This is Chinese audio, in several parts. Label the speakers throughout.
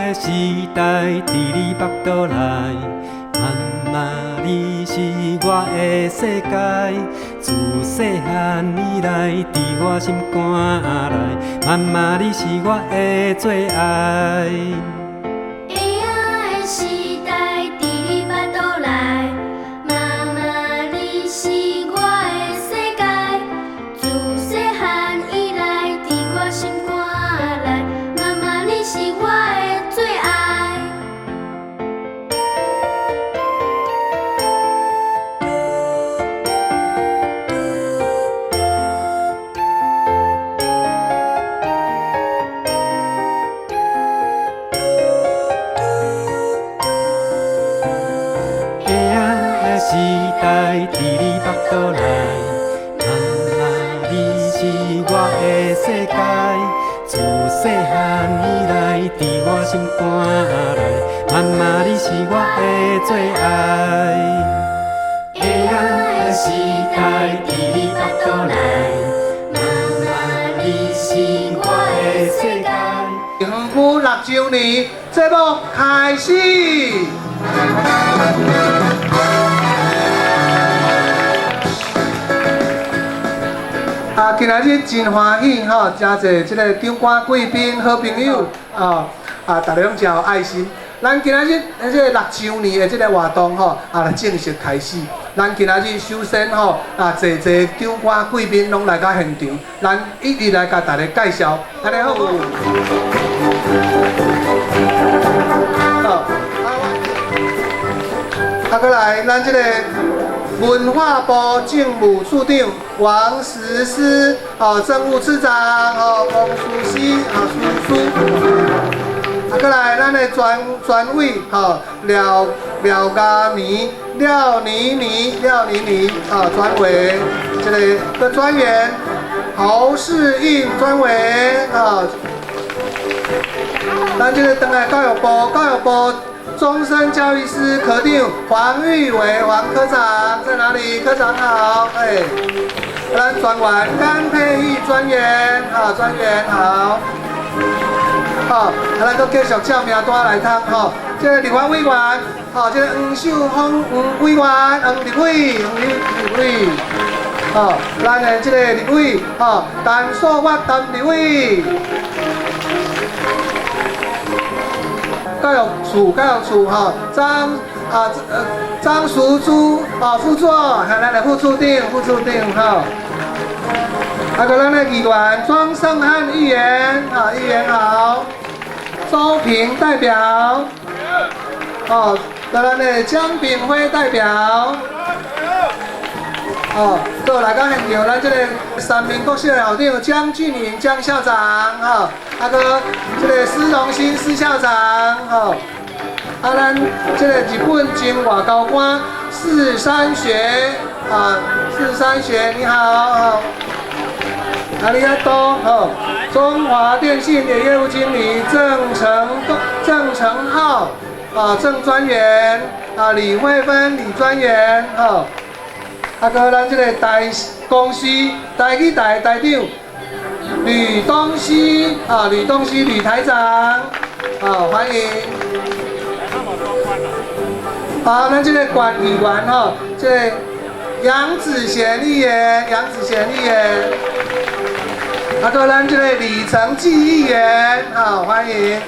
Speaker 1: 的时代伫你腹肚内，妈妈你是我的世界，自细汉以来伫我心肝内，妈妈你是我的最爱。
Speaker 2: 会仔的时代伫你腹肚内，妈妈你是我的世界，自细汉以来伫我心肝内，妈妈你是我的最爱。
Speaker 1: 时代伫你腹肚内，妈妈你是我的世界，自细汉以来伫我心肝内，妈妈你是我的最爱。会仔的时代伫你腹肚内，妈妈你是我的世界。
Speaker 3: 幸福6周年节目开始。今仔日真欢喜吼，真侪即个长官贵宾、好朋友大家拢真有爱心。咱今仔日即个6周年的即个活动吼，正式开始。咱今仔日首先吼，侪长官贵宾拢来到现场，咱一直来甲大家介绍。安尼好。过来，咱即个文化部政务处长王实施，政务次长王淑熙叔叔。过来，咱的专委廖家妮专委，这个专员侯世印专委咱这个等来教育部终身教育司科长黄玉伟黄科长在哪里？科长好，咱专员甘佩玉专员专员好，咱搁继续照名单来通这个立法委员这个黄秀芳黄委员黄立委咱的这个立委陈素我陈立委。教育处张淑珠副座，咱的副处长咱的议员庄胜汉议员议员好，周平代表咱的江炳辉代表都来到现场，咱这个三民国小校长江俊颖江校长个这个施荣兴施校长咱这个日本经外交官四山学你好阿里阿多中华电信的业务经理郑成浩郑专员李慧芬李专员个咱这个台公司台语台台长吕东西吕台长欢迎咱这个管议员这个杨子贤议员个咱这个李成纪议员欢迎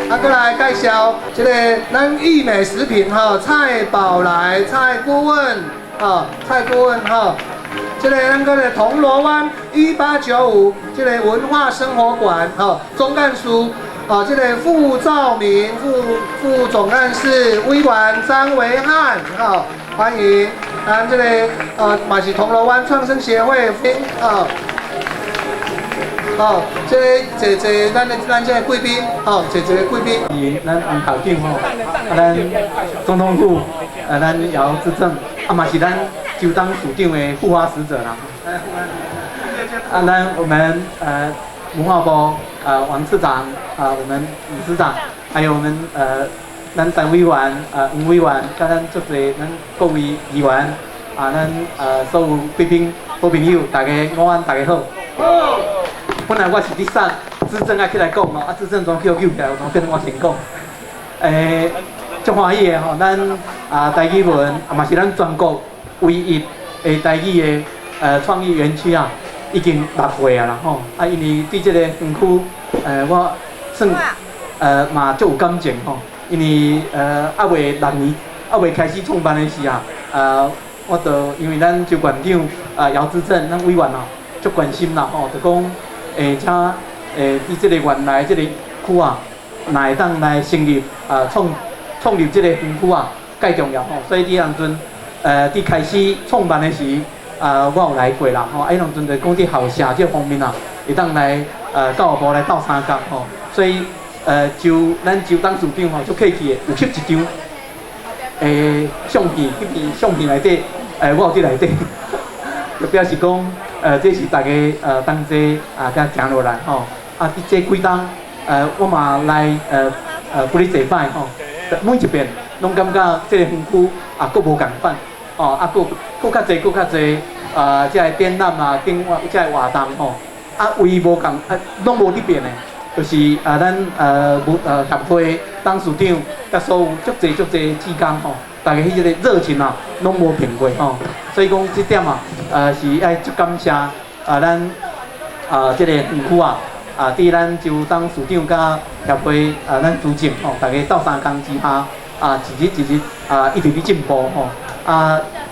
Speaker 3: 过来介绍这个咱益美食品蔡宝来蔡顾问这个咱个铜锣湾1895这个文化生活馆总干事这个傅兆明副总干事委员张维汉欢迎咱这个嘛是铜锣湾创生协会这个坐咱这个贵宾坐个贵宾
Speaker 4: 咱洪校长咱总统府咱姚志正嘛是咱州当署长的护花使者啦咱我们文化部王次长我们理事长还有我们咱陈委员吴委员甲咱足侪咱各位议员咱所有贵宾好朋友大家午安大家好。本来我是伫志正爱起来讲哦，志正总叫起来，总变成我先讲。足欢喜的吼，咱台语文嘛是咱全国唯一的台语的创意园区啊，已经6岁啊啦吼。因为对这个园区我算嘛足有感情吼，因为还未6年，还未开始创办的时啊，我就因为咱周馆长姚志正咱委员啊，足关心啦吼，就讲请对这个原来这个区啊，哪会当来成立创立这个园区啊，介重要吼。所以伫当阵伫开始创办的时我有来过啦吼。当阵就讲伫校舍这方面啊，会当来教育部来斗相共吼。所以就咱就当处长吼，足客气的，有翕一张相片，迄片相片内底我有伫内底，就表示讲这是大家同齐甲行落来吼。伫这几冬我嘛来不哩坐摆吼。每一遍拢感觉这个园区佫无共款哦，佫较济即个展览啊，即个活动吼，唯一无共拢无伫变的，就是咱协会董事长甲所有足济志工吼，大家迄个热情啊，拢无变过吼。所以讲这点啊，是爱足感谢咱这个园区啊。伫咱就当市长甲协会咱组织吼，大家斗相共之下一日一直伫进步吼。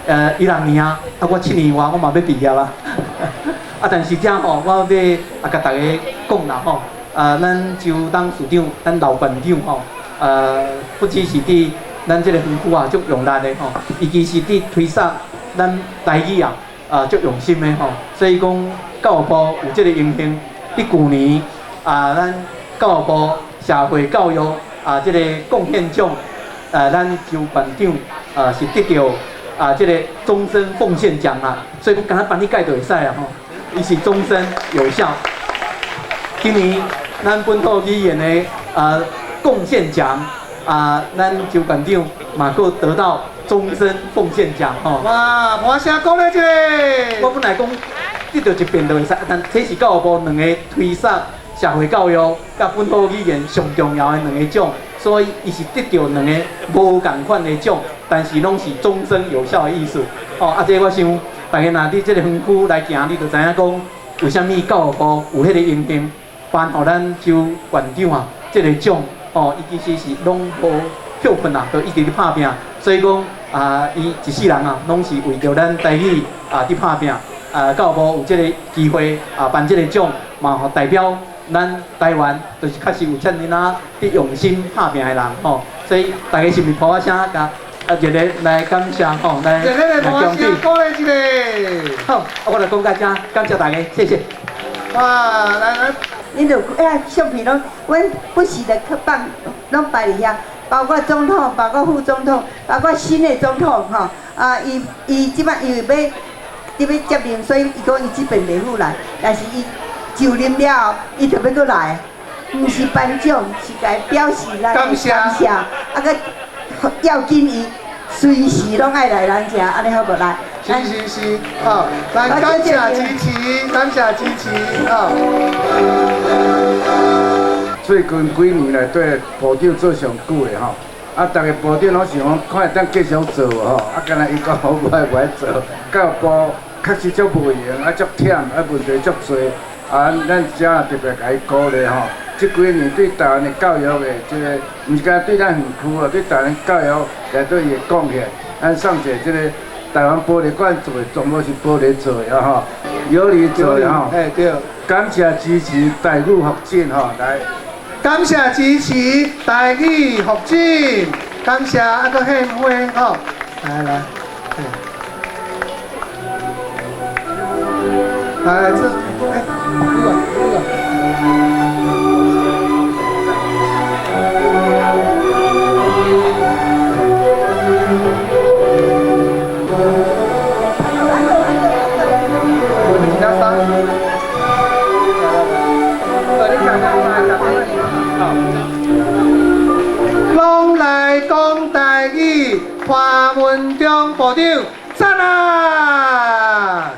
Speaker 4: 16年我7年我嘛要毕业啦。但是遮吼，我要甲大家讲啦吼，咱就当市长，咱老馆长吼，不只是伫咱这个园区啊，足用力的吼，尤其是伫推广咱台语啊，足用心的吼。所以讲教育部有这个荣幸。伫去年咱教育部社会教育这个贡献奖，咱周馆长是得到这个终身奉献奖啦。所以讲，敢若办理届就会使啦吼，伊是终身有效。今年咱本土语言的贡献奖咱周馆长嘛佫得到终身奉献奖吼。
Speaker 3: 哇，欢声鼓励者！
Speaker 4: 我本来讲。得到一遍就会使，但这是教育部2个推广社会教育甲本土语言上重要的2个奖，所以伊是得到2个无共款的奖，但是拢是终身有效的意思。这我想大家若伫这个园区来行，你就知影讲为什么教育部有迄个荣幸颁予咱周馆长这个奖伊其实是拢无休困啦，就一直伫拍拼，所以讲伊一世人拢是为着咱台语伫拍拼。教育部有这个机会颁这个奖，嘛吼代表咱台湾就是确实有遮尔啊伫用心拍拼的人吼，所以大家是毋是抱一声甲热烈来感谢吼，来
Speaker 3: 热烈的欢声鼓励一下。
Speaker 4: 好，我来讲到这，感谢大家，谢谢。
Speaker 3: 哇，来，
Speaker 5: 你就相片拢，阮不时的去放拢摆伫遐，包括总统，包括副总统，包括新的总统吼，伊即摆因为要接任，所以伊讲伊即边袂赴来，但是伊就任了后，伊就要搁来，毋是颁奖，是甲伊表示咱感谢，佮要紧伊随时拢爱来咱遮，安尼好无来？
Speaker 3: 是，好，来感谢支持，感谢支持，好。
Speaker 6: 最近几年来对部长做上久的吼。大家部长拢想讲，看会当继续做吼，敢若伊讲好我袂做，教育部确实足无用，足忝，问题足多，咱遮特别甲伊鼓励吼。即几年对台湾的教育的即个，毋是讲对咱园区对台湾教育内底伊的贡献，咱送一个即个台湾玻璃馆做的，全部是玻璃做的吼，有你做的吼。
Speaker 3: 对。
Speaker 6: 感谢支持台语发展吼，来。
Speaker 3: 感谢支持台语发展，感谢个献花吼，来，拢来讲台语，潘文忠部长赞啊！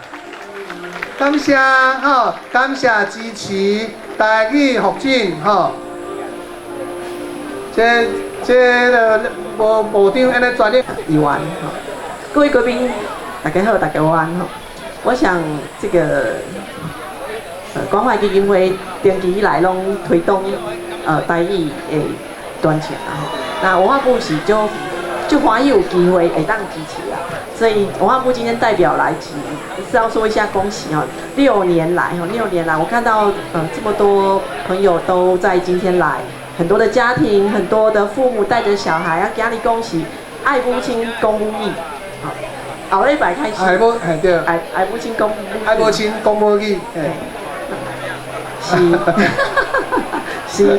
Speaker 3: 感感谢吼，感谢支持台语复振吼。这个部长安尼专业
Speaker 7: 议员哈，各位贵宾，大家好，大家晚哈。我想这个关怀基金会长期以来拢推动台语的传承啊哈。那文化部是就欢喜有机会会当支持啊，所以文化部今天代表来是要说一下恭喜哈，6年来我看到这么多朋友都在今天来。很多的家庭，很多的父母带着小孩，要给你恭喜，爱母亲公母义，好，后礼拜开始，
Speaker 3: 对，
Speaker 7: 爱母亲公母义，
Speaker 3: 爱母亲公母义，
Speaker 7: 是，是，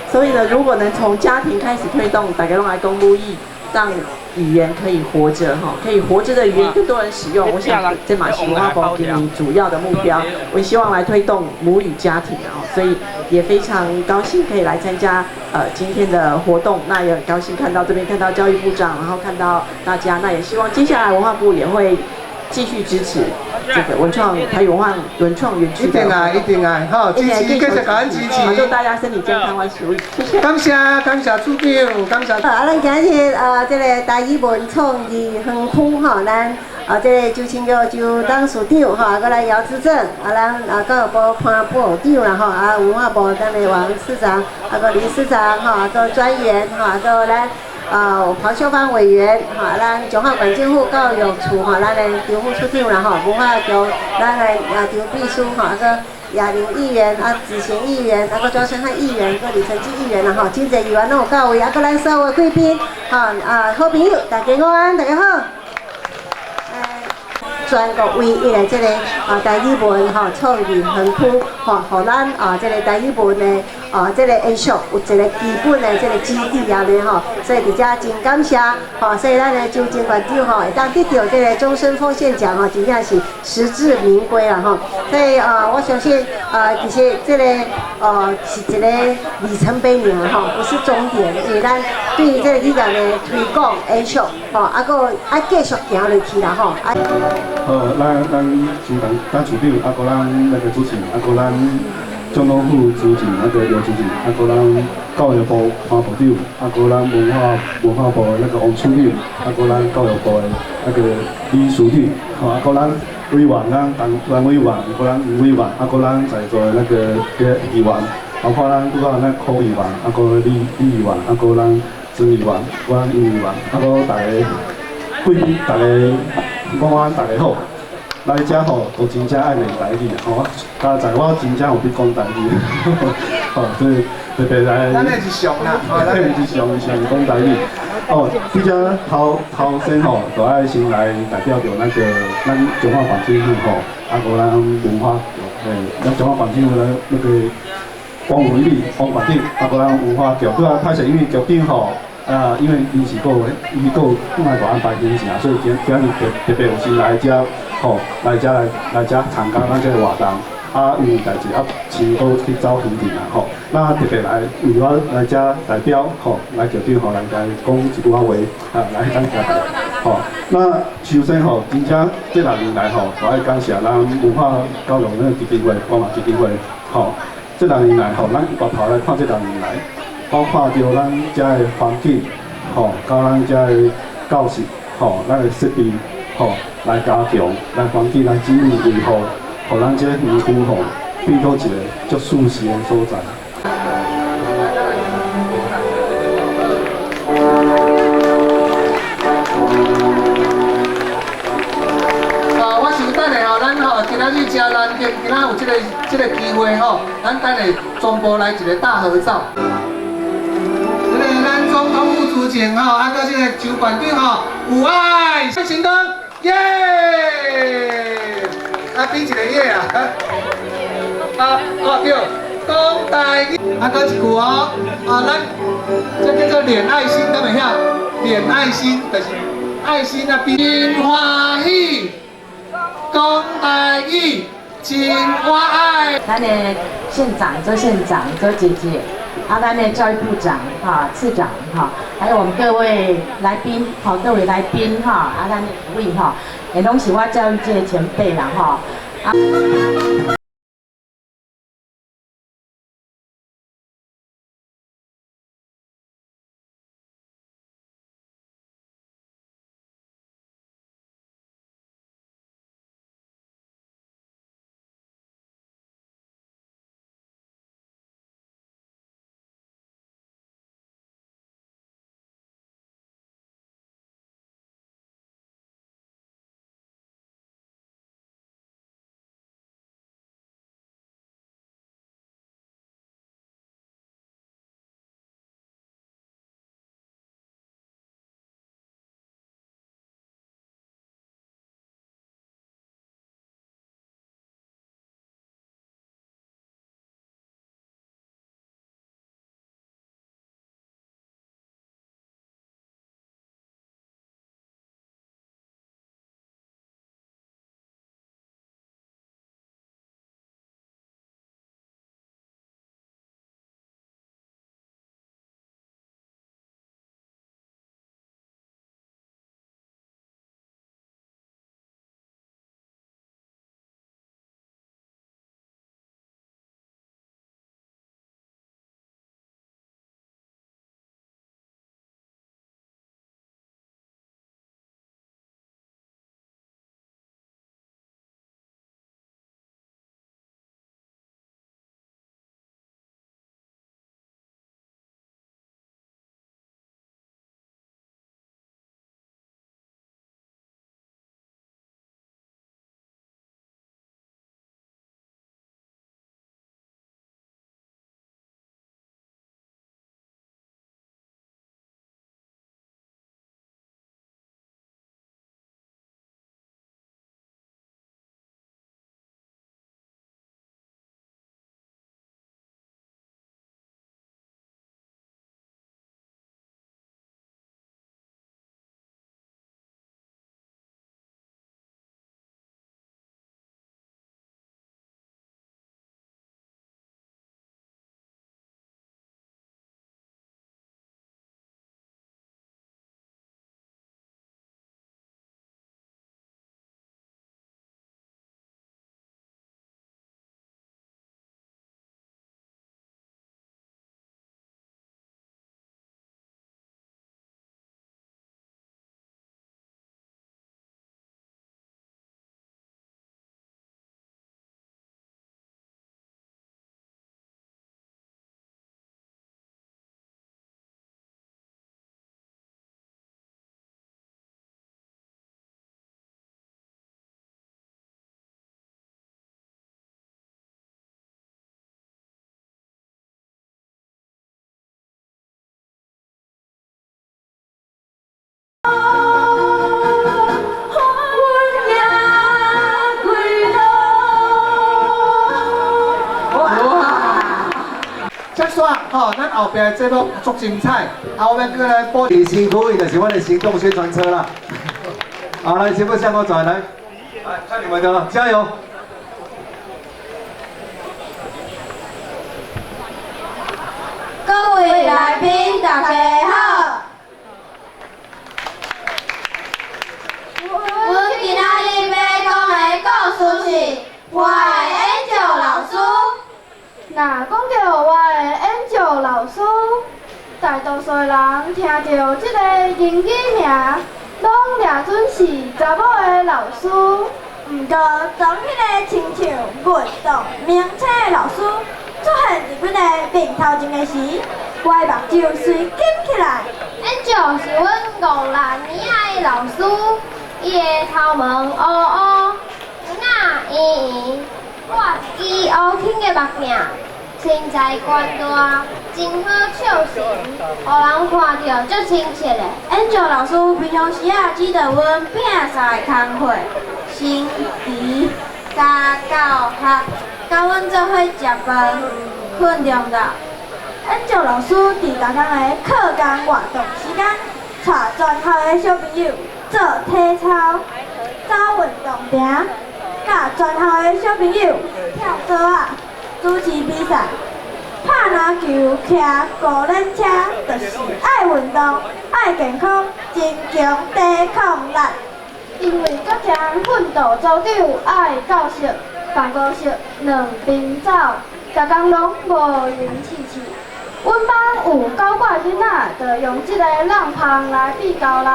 Speaker 7: 所以呢，如果能从家庭开始推动，大家都来公母义，让语言可以活着哈，可以活着的语言更多人使用，我想这嘛是文化部今年主要的目标，我希望来推动母语家庭啊，所以也非常高兴可以来参加今天的活动，那也很高兴看到这边看到教育部长，然后看到大家，那也希望接下来文化部也会继续支持这个台语文化文创园区的，
Speaker 3: 一定啊，好，支持，继续感恩支持，
Speaker 7: 祝大家身体健康万事如意，谢谢。
Speaker 3: 感谢处长，感谢。
Speaker 5: 咱今日这个台语文创艺园区吼，咱这个周清玉周董事长吼，过来姚志正，咱教育部潘部长啦吼，文化部咱的王市长，个林市长吼，个专员吼，个咱。黄秀芳委员，咱中华管政府教育处咱的张副处长啦，文化局咱的张秘书个亚玲议员子贤议员，个庄生汉议员，个李成基议员啦，真侪议员拢有到位，个咱所有的贵宾，好朋友，大家午安，大家好。全国唯一的这个台语文创意园区，互咱这个台语文的这个延续有一个基本的这个基地啊咧吼，所以伫遮真感谢所以咱的周金馆长会当得到这个终身奉献奖真正是实至名归啦吼。所以我相信其实这个是一个里程碑尔不是终点，因为咱对于这个语言的推广延续个爱继续行落去啦吼。
Speaker 6: 咱处长，个咱那个主席，个咱总统府主席那个刘主席，个咱教育部潘部长，个咱文化部的那个王处长，个咱教育部的那个李书记，个咱委员，咱委员，个咱吴委员，个咱在座的那个议员，包括咱那柯议员，个李议员，个咱曾议员，咱尹议员，个大家贵宾，大家午安，大家好。来遮吼，都真正爱练台语吼，加在我真正有伫讲台语，所以特别来。
Speaker 3: 咱那是上啦，
Speaker 6: 咱是上讲台语。比遮头先吼，就爱先来代表着那个咱中华环境府吼，个咱文化局，咱中华环境府那个王文丽王馆长，个咱文化局，歹势因为局长吼。因为伊是有来安排行程，所以今日特别有心来遮，来遮参加咱这个活动。因为代志先都去走行程啦，那特别来为我来遮代表，来局长来讲一句话来咱遮。那首先真正这6年来就爱感谢咱文化教育那个基金会、光华基金会，这6年来咱回头来看这6年来。包括着咱遮的环境，到咱遮的教室，咱的设备，来加强咱环境来整理维护，互咱遮园区变做一个足舒适的所在。
Speaker 3: 我想等下咱今仔日真难得，今仔有这个机会咱等下全部来一个大合照。咱总统府主席个这个周馆长有爱行动，耶！比一个耶啊！对，讲台语，搁一句咱这叫做恋爱心，敢会晓？恋爱心就是爱心真欢喜，讲台语真我爱。
Speaker 8: 咱的县长、周县长、周姐姐。咱的教育部长次长还有我们各位来宾各位来宾咱的各位也拢是我教育界的前辈啦
Speaker 3: 吼，咱后边的节目足精彩，后面过来播。
Speaker 9: 最辛苦的就是我的行动宣传车啦。好，来，节目向我转来，看你们的了，加油！
Speaker 2: 各位来宾，大家好。阮今仔日要讲的故事是我的 Angel 老师。若讲到我的 Angel 老师，大多数人听到这个英语名，拢掠准是查某的老师。毋过，当迄个亲像运动名册的老师出现伫阮的面头前的时，我的目睭随紧起来。Angel 是阮5、6年仔的老师，伊的头毛乌乌，眼圆圆，我一支乌青的目镜。身材悬大，真好笑型，互人看着足亲切的。Angel 老师平常时指导阮拼赛的工课，升旗、加教学，教阮做伙食饭、训练的。Angel 老师伫逐天的课间活动时间，带全校的小朋友做体操、走运动坪，甲全校的小朋友跳绳啊。主持比赛，拍篮球、骑高轮车，就是爱运动、爱健康，增强抵抗力。因为各项奋斗组长爱教室，办公室两边走，逐工拢无闲试试。阮班有9个囡仔，就用即个浪棒来比高人。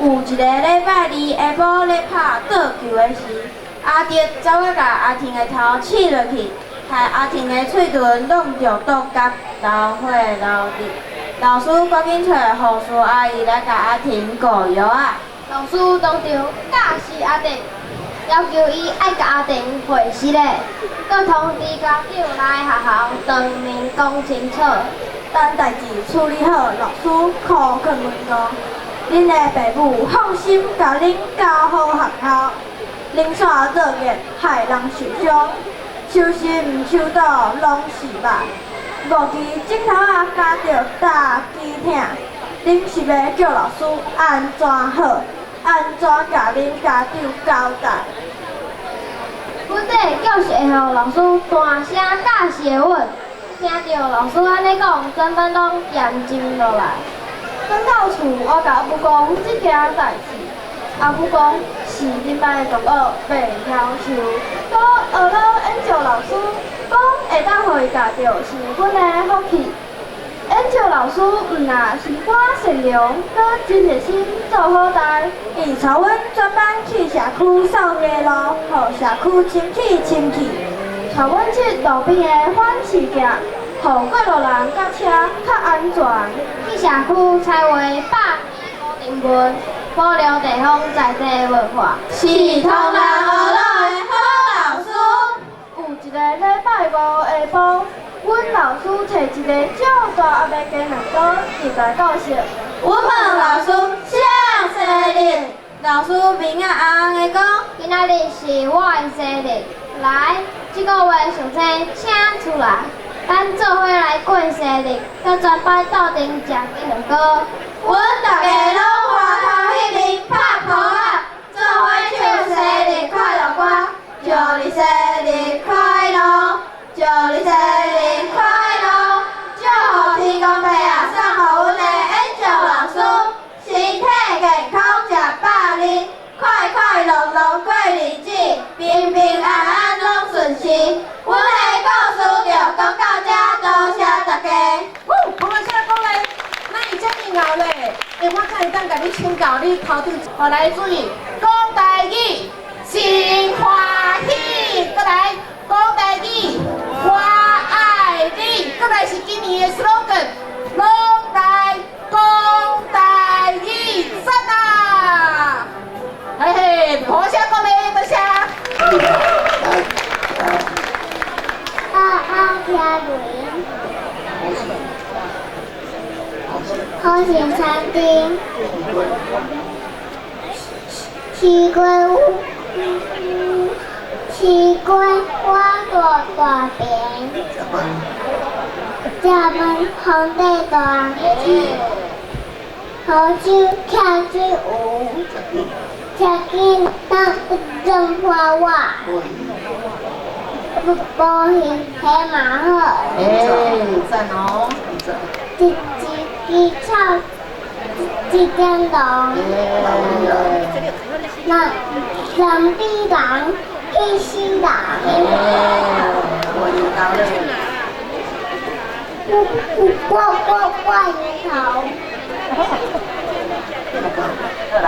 Speaker 10: 有一个礼拜二下晡咧拍倒球的时，阿德走去甲阿婷的头刺落去，害阿婷的喙唇弄着毒甲流血流滴。老师赶紧找护士阿姨来甲阿婷顾药啊。
Speaker 2: 老师当场教示阿婷，要求伊爱甲阿婷会实嘞，佮通知家长来学校当面讲清楚。
Speaker 10: 等代志处理好，老师考劝阮讲。恁的父母放心，甲恁交好学校，零散作业害人受伤，收心毋收到拢是歹。无期镜头啊，加着大机疼，恁是要叫老师安怎好，安怎甲恁家长交代？
Speaker 2: 阮这教室会互老师大声教示的阮，听到老师安尼讲，整班拢严静落来。返到厝，我甲阿母讲即件代志。阿母讲是恁班的同学袂晓受，搁学了演奏老师讲会当互伊家着是阮的福气。演奏老师毋若心肝善良，搁真热心做好代。
Speaker 10: 伊带阮专班去社区扫街路，互社区清气清气。
Speaker 2: 带阮去路边的反市行。互过路人甲车较安全。去社区采画百年古人文，保留地方在地文化。
Speaker 10: 是通人学老的好老师。
Speaker 2: 有一个礼拜5下晡，阮老师摕一个照大阿伯家两刀入来教室。
Speaker 10: 阮问老师啥生日，老师面啊红的讲，
Speaker 2: 今仔日是我的生日，来，这个月上生请出来。咱做伙来过生日，甲全班斗阵食鸡蛋糕。
Speaker 10: 阮大家拢回头迄边拍鼓啊，做伙唱生日快乐歌。祝你生日快乐，祝你生日快乐，祝福天公伯啊送互阮的演奏老师，身体健康食百年，快快乐乐过日子，平平安安拢顺心。阮的故事就讲到这，多谢大家。
Speaker 8: 我们现在讲咧，咱伊遮尔后咧，我才会当甲你请教你头顶，我来注意讲台语，心欢喜，过来讲台语，我爱你，过来是今年的 slogan， 拢来讲台语，赞啊！嘿嘿，好声讲咧，多谢。
Speaker 2: 听好心餐厅，奇怪我大便，食饭皇帝大，好酒跳水舞，吃鸡当种花娃。保险黑马好，
Speaker 8: 赞哦！
Speaker 2: 一唱一点钟，那人比人气死人。我鱼头。
Speaker 8: 好啦。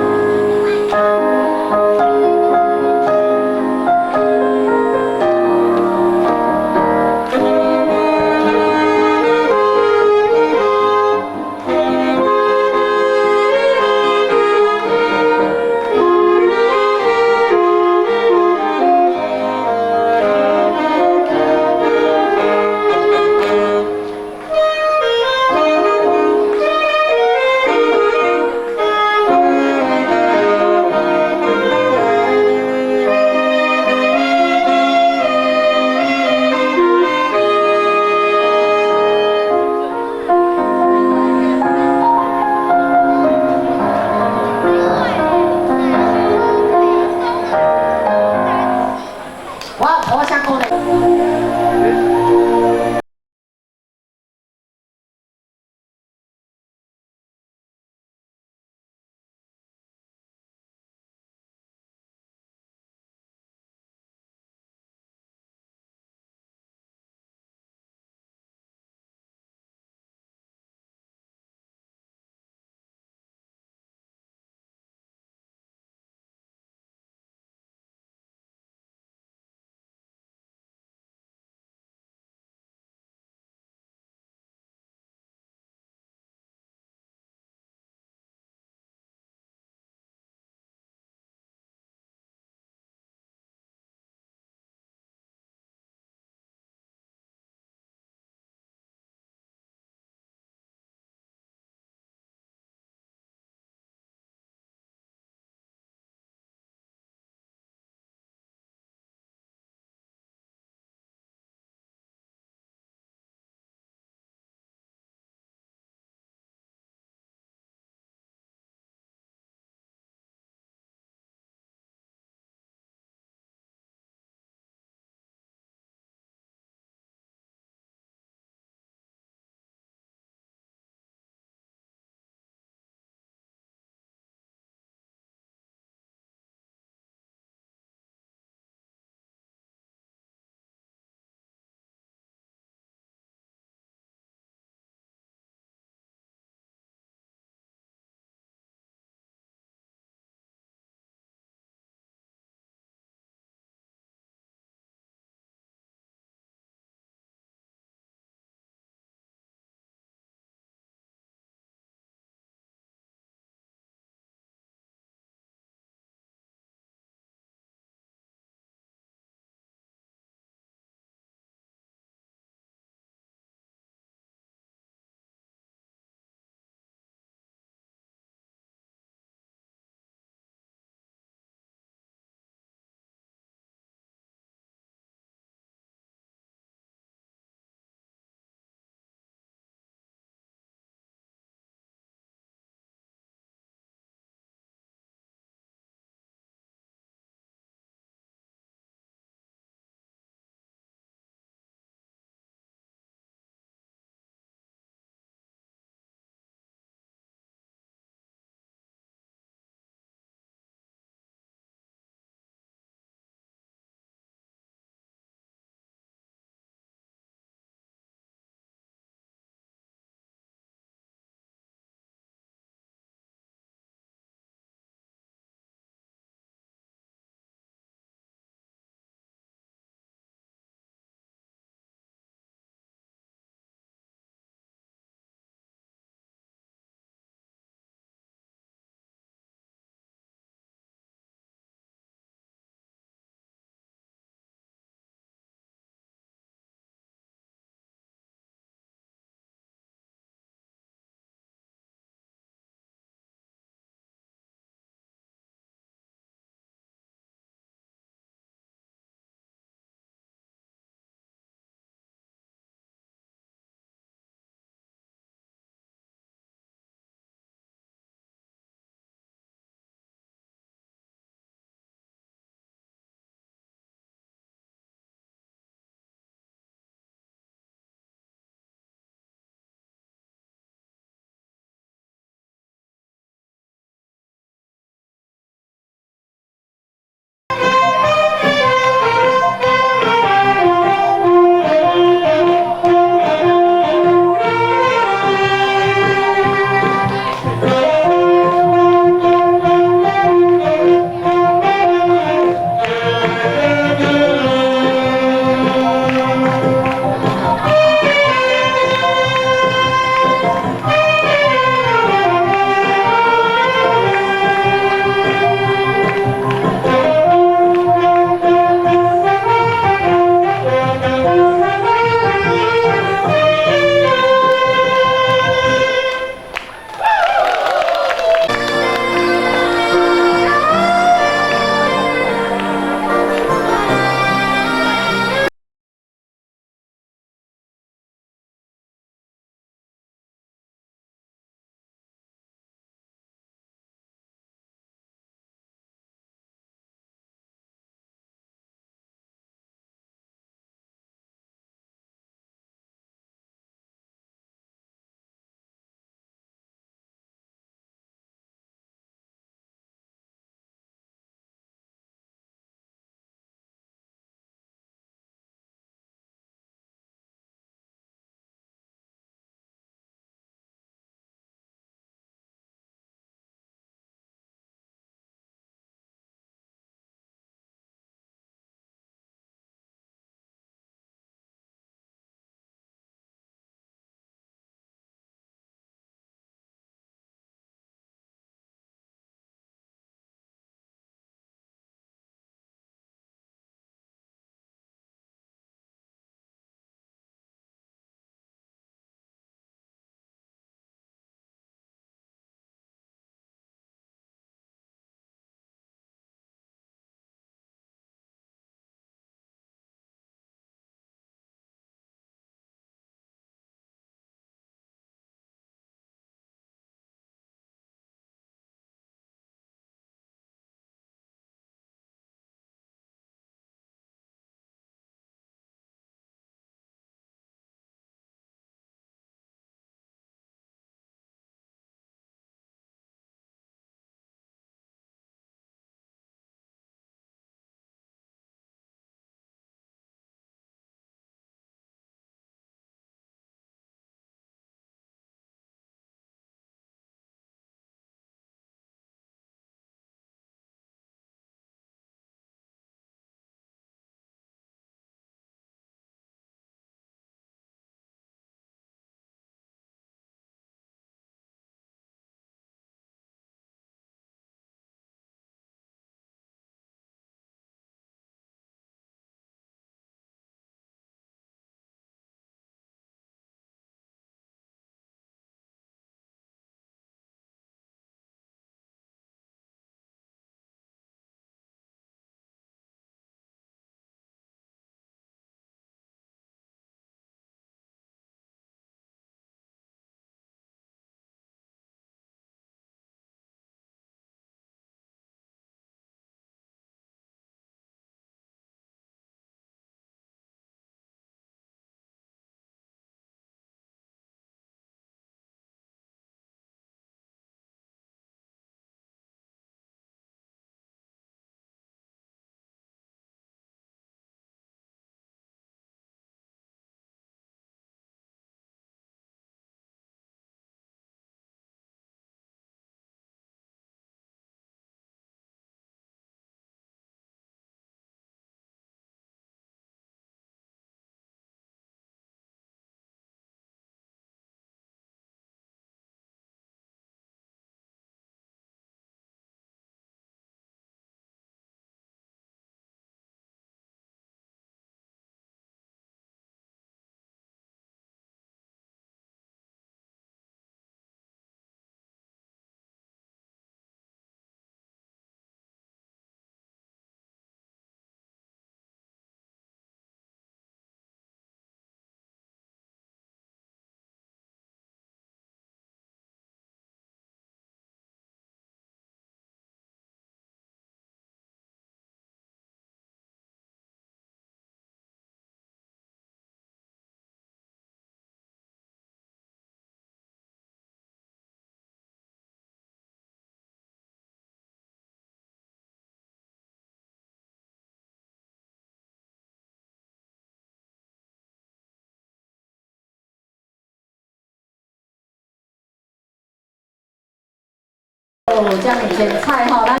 Speaker 8: 这样精彩吼，咱。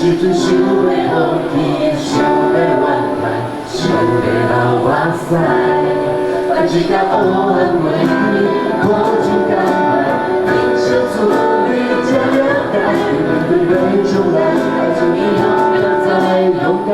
Speaker 11: 时阵想要放弃，想要怨叹，想要流眼屎。但一条黑暗袂去，苦尽甘来，人生滋味才了解。面对未将来，爱自己勇敢再勇敢。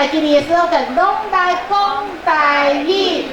Speaker 8: 台记忆的时候，拢来讲台语。